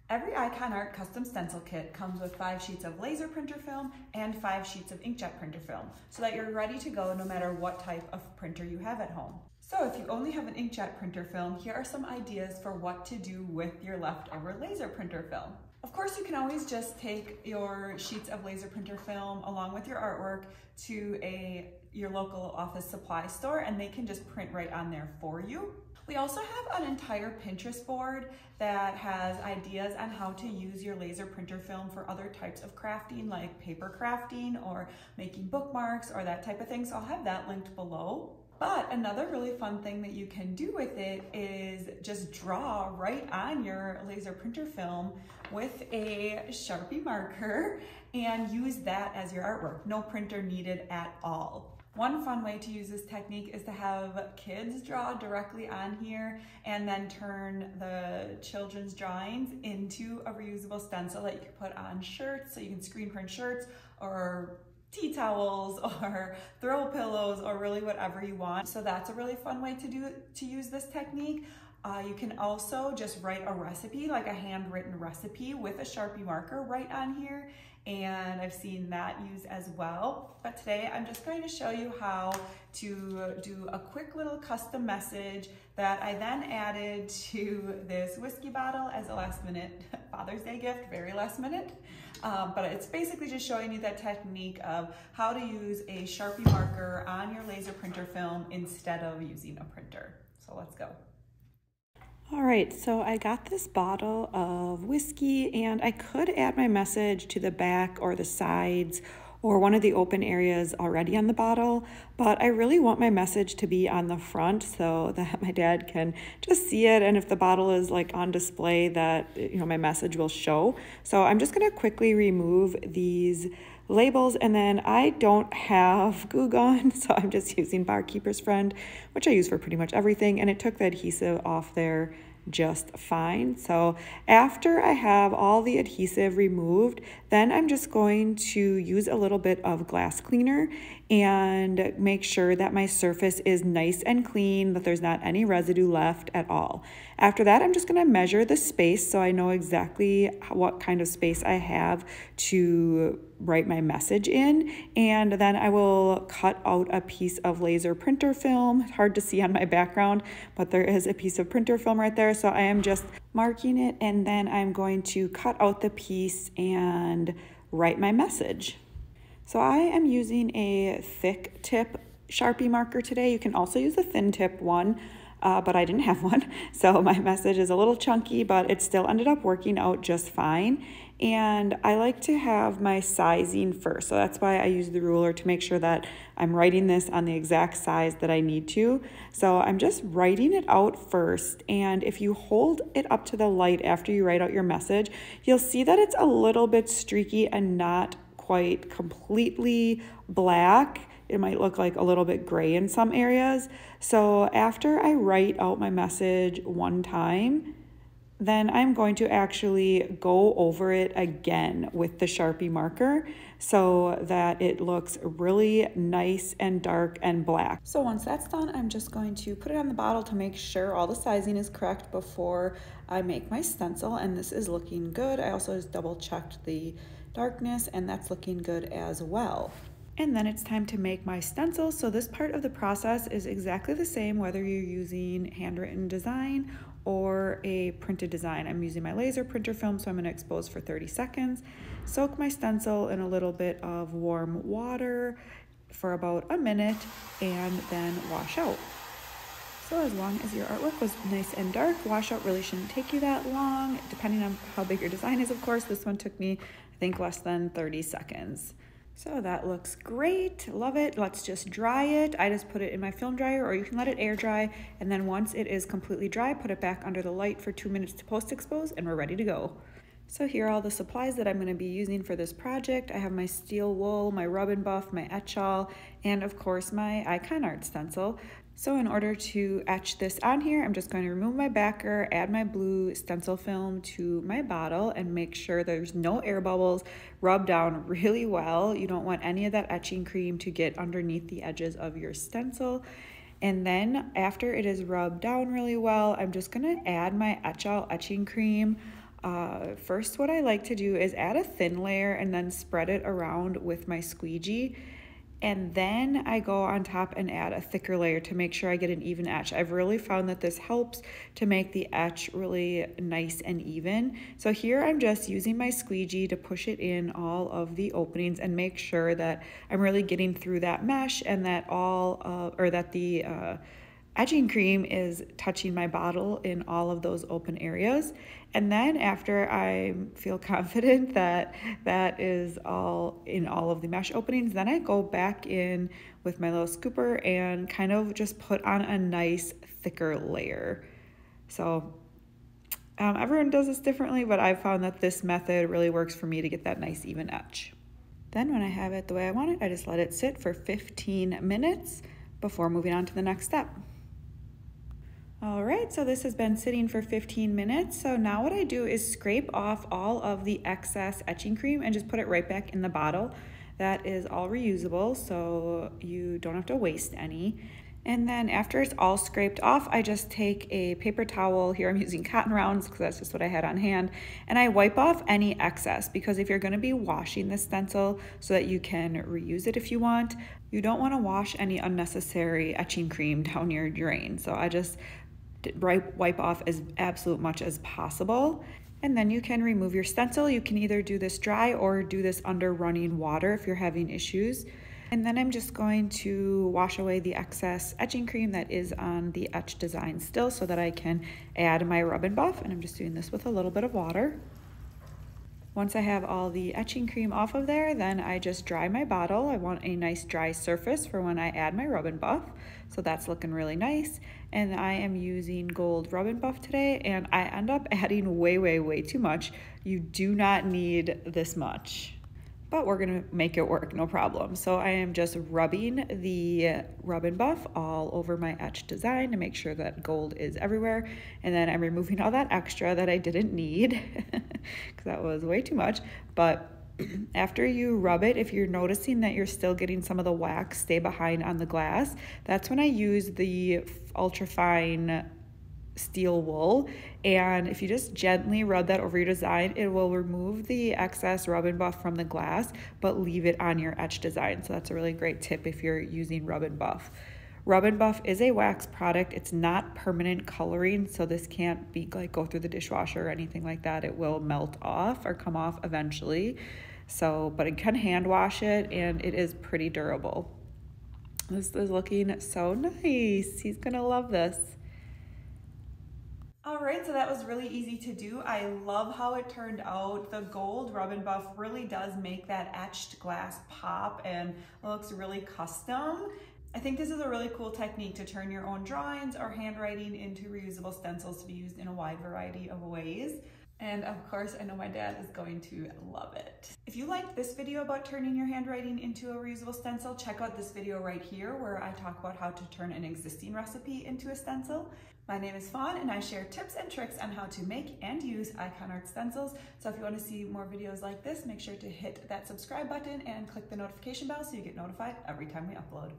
Every Ikonart Custom Stencil Kit comes with 5 sheets of laser printer film and 5 sheets of inkjet printer film so that you're ready to go no matter what type of printer you have at home. So if you only have an inkjet printer film, here are some ideas for what to do with your leftover laser printer film. Of course, you can always just take your sheets of laser printer film along with your artwork to your local office supply store and they can just print right on there for you. We also have an entire Pinterest board that has ideas on how to use your laser printer film for other types of crafting, like paper crafting or making bookmarks or that type of thing. So I'll have that linked below. But another really fun thing that you can do with it is just draw right on your laser printer film with a Sharpie marker and use that as your artwork. No printer needed at all. One fun way to use this technique is to have kids draw directly on here and then turn the children's drawings into a reusable stencil that you can put on shirts, so you can screen print shirts or tea towels or throw pillows or really whatever you want. So that's a really fun way to use this technique. You can also just write a recipe, like a handwritten recipe with a Sharpie marker right on here, and I've seen that used as well. But today I'm just going to show you how to do a quick little custom message that I then added to this whiskey bottle as a last minute Father's Day gift, very last minute. But it's basically just showing you that technique of how to use a Sharpie marker on your laser printer film instead of using a printer. So let's go. All right, so I got this bottle of whiskey and I could add my message to the back or the sides or one of the open areas already on the bottle, but I really want my message to be on the front so that my dad can just see it, and if the bottle is like on display that, my message will show. So I'm just gonna quickly remove these labels, and then I don't have glue gun, so I'm just using Barkeeper's Friend, which I use for pretty much everything, and it took the adhesive off there just fine. So after I have all the adhesive removed, then I'm just going to use a little bit of glass cleaner and make sure that my surface is nice and clean, that there's not any residue left at all. After that, I'm just going to measure the space so I know exactly what kind of space I have to write my message in, and then I will cut out a piece of laser printer film. It's hard to see on my background, but there is a piece of printer film right there, so I am just marking it, and then I'm going to cut out the piece and write my message. So I am using a thick tip Sharpie marker today. You can also use a thin tip one, but I didn't have one, so my message is a little chunky, but it still ended up working out just fine. And I like to have my sizing first, so that's why I use the ruler to make sure that I'm writing this on the exact size that I need to. So I'm just writing it out first, and if you hold it up to the light after you write out your message, you'll see that it's a little bit streaky and not quite completely black. It might look like a little bit gray in some areas. So after I write out my message one time, then I'm going to actually go over it again with the Sharpie marker so that it looks really nice and dark and black. So once that's done, I'm just going to put it on the bottle to make sure all the sizing is correct before I make my stencil, and this is looking good. I also just double checked the darkness, and that's looking good as well. And then it's time to make my stencil. So this part of the process is exactly the same whether you're using handwritten design or a printed design. I'm using my laser printer film, so I'm gonna expose for 30 seconds, soak my stencil in a little bit of warm water for about a minute, and then wash out. So as long as your artwork was nice and dark, washout really shouldn't take you that long, depending on how big your design is, of course. This one took me, I think, less than 30 seconds. So that looks great, love it. Let's just dry it. I just put it in my film dryer, or you can let it air dry, and then once it is completely dry, put it back under the light for 2 minutes to post-expose, and we're ready to go. So here are all the supplies that I'm going to be using for this project. I have my steel wool, my rub and buff, my Etchall, and of course my Ikonart stencil. So in order to etch this on here, I'm just going to remove my backer, add my blue stencil film to my bottle, and make sure there's no air bubbles. Rub down really well. You don't want any of that etching cream to get underneath the edges of your stencil. And then after it is rubbed down really well, I'm just going to add my Etchall Etching Creme. First, what I like to do is add a thin layer and then spread it around with my squeegee. And then I go on top and add a thicker layer to make sure I get an even etch. I've really found that this helps to make the etch really nice and even. So here I'm just using my squeegee to push it in all of the openings and make sure that I'm really getting through that mesh and that the etching cream is touching my bottle in all of those open areas. And then after I feel confident that that is all in all of the mesh openings, then I go back in with my little scooper and kind of just put on a nice thicker layer. So everyone does this differently, but I've found that this method really works for me to get that nice even etch. Then when I have it the way I want it, I just let it sit for 15 minutes before moving on to the next step. All right, so this has been sitting for 15 minutes. So now what I do is scrape off all of the excess etching cream and just put it right back in the bottle. That is all reusable, so you don't have to waste any. And then after it's all scraped off, I just take a paper towel. Here I'm using cotton rounds because that's just what I had on hand. And I wipe off any excess, because if you're gonna be washing the stencil so that you can reuse it if you want, you don't wanna wash any unnecessary etching cream down your drain. So I just wipe off as absolute much as possible. And then you can remove your stencil. You can either do this dry or do this under running water if you're having issues. And then I'm just going to wash away the excess etching cream that is on the etch design still so that I can add my rub and buff. And I'm just doing this with a little bit of water. Once I have all the etching cream off of there, then I just dry my bottle. I want a nice dry surface for when I add my rub and buff. So that's looking really nice. And I am using gold rub and buff today, and I end up adding way too much. You do not need this much, but we're gonna make it work, no problem. So I am just rubbing the rub and buff all over my etch design to make sure that gold is everywhere. And then I'm removing all that extra that I didn't need because that was way too much. But after you rub it, if you're noticing that you're still getting some of the wax stay behind on the glass, that's when I use the ultra fine steel wool. And if you just gently rub that over your design, it will remove the excess rub and buff from the glass, but leave it on your etch design. So that's a really great tip if you're using rub and buff. Rub and buff is a wax product. It's not permanent coloring, so this can't be like go through the dishwasher or anything like that. It will melt off or come off eventually. So, but it can hand wash it, and it is pretty durable. This is looking so nice. He's gonna love this. All right, so that was really easy to do. I love how it turned out. The gold rub and buff really does make that etched glass pop and looks really custom. I think this is a really cool technique to turn your own drawings or handwriting into reusable stencils to be used in a wide variety of ways. And of course, I know my dad is going to love it. If you liked this video about turning your handwriting into a reusable stencil, check out this video right here where I talk about how to turn an existing recipe into a stencil. My name is Fawn, and I share tips and tricks on how to make and use Ikonart stencils. So if you want to see more videos like this, make sure to hit that subscribe button and click the notification bell so you get notified every time we upload.